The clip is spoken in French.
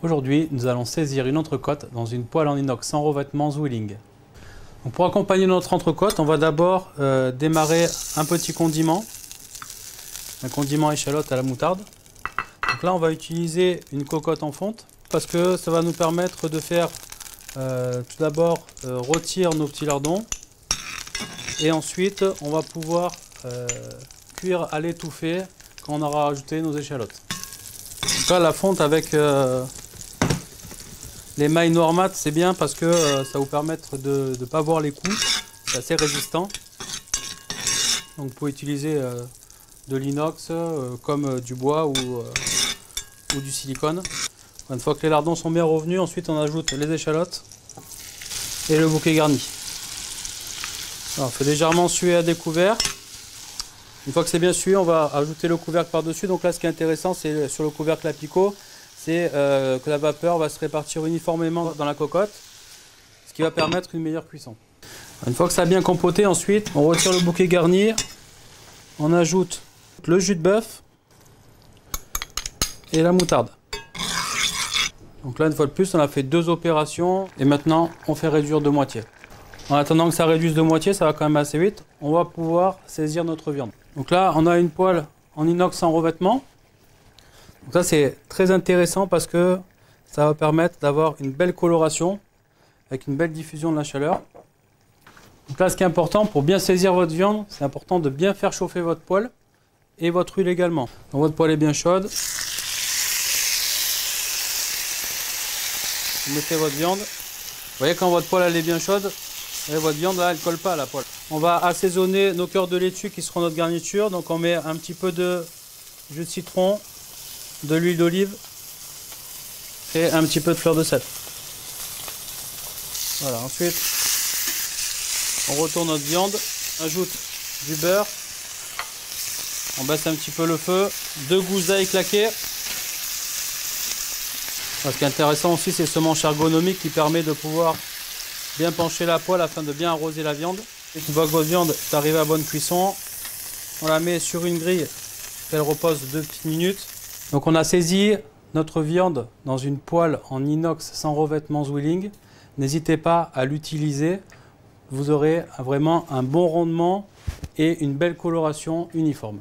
Aujourd'hui, nous allons saisir une entrecôte dans une poêle en inox sans revêtement Zwilling. Donc pour accompagner notre entrecôte, on va d'abord démarrer un petit condiment, un condiment échalote à la moutarde. Donc là, on va utiliser une cocotte en fonte parce que ça va nous permettre de faire tout d'abord rôtir nos petits lardons et ensuite on va pouvoir cuire à l'étouffée quand on aura ajouté nos échalotes. Donc là, la fonte avec les mailles noires mat, c'est bien parce que ça va vous permettre de ne pas voir les coups. C'est assez résistant. Donc vous pouvez utiliser de l'inox comme du bois ou du silicone. Une fois que les lardons sont bien revenus, ensuite on ajoute les échalotes et le bouquet garni. Alors, on fait légèrement suer à découvert. Une fois que c'est bien sué, on va ajouter le couvercle par-dessus. Donc là, ce qui est intéressant, c'est sur le couvercle à picot, c'est que la vapeur va se répartir uniformément dans la cocotte, ce qui va permettre une meilleure cuisson. Une fois que ça a bien compoté, ensuite, on retire le bouquet garni, on ajoute le jus de bœuf et la moutarde. Donc là, une fois de plus, on a fait 2 opérations et maintenant, on fait réduire de moitié. En attendant que ça réduise de moitié, ça va quand même assez vite, on va pouvoir saisir notre viande. Donc là, on a une poêle en inox sans revêtement. Donc ça, c'est très intéressant parce que ça va permettre d'avoir une belle coloration avec une belle diffusion de la chaleur. Donc là, ce qui est important pour bien saisir votre viande, c'est important de bien faire chauffer votre poêle et votre huile également. Donc votre poêle est bien chaude. Vous mettez votre viande. Vous voyez, quand votre poêle elle est bien chaude, et votre viande là, elle ne colle pas à la poêle. On va assaisonner nos cœurs de laitue qui seront notre garniture. Donc on met un petit peu de jus de citron, de l'huile d'olive et un petit peu de fleur de sel. Voilà, ensuite on retourne notre viande, ajoute du beurre, on baisse un petit peu le feu, 2 gousses d'ail claquées. Ce qui est intéressant aussi, c'est ce manche ergonomique qui permet de pouvoir bien pencher la poêle afin de bien arroser la viande. Et une fois que votre viande est arrivée à bonne cuisson, on la met sur une grille qu'elle repose 2 petites minutes. Donc on a saisi notre viande dans une poêle en inox sans revêtement Zwilling. N'hésitez pas à l'utiliser. Vous aurez vraiment un bon rendement et une belle coloration uniforme.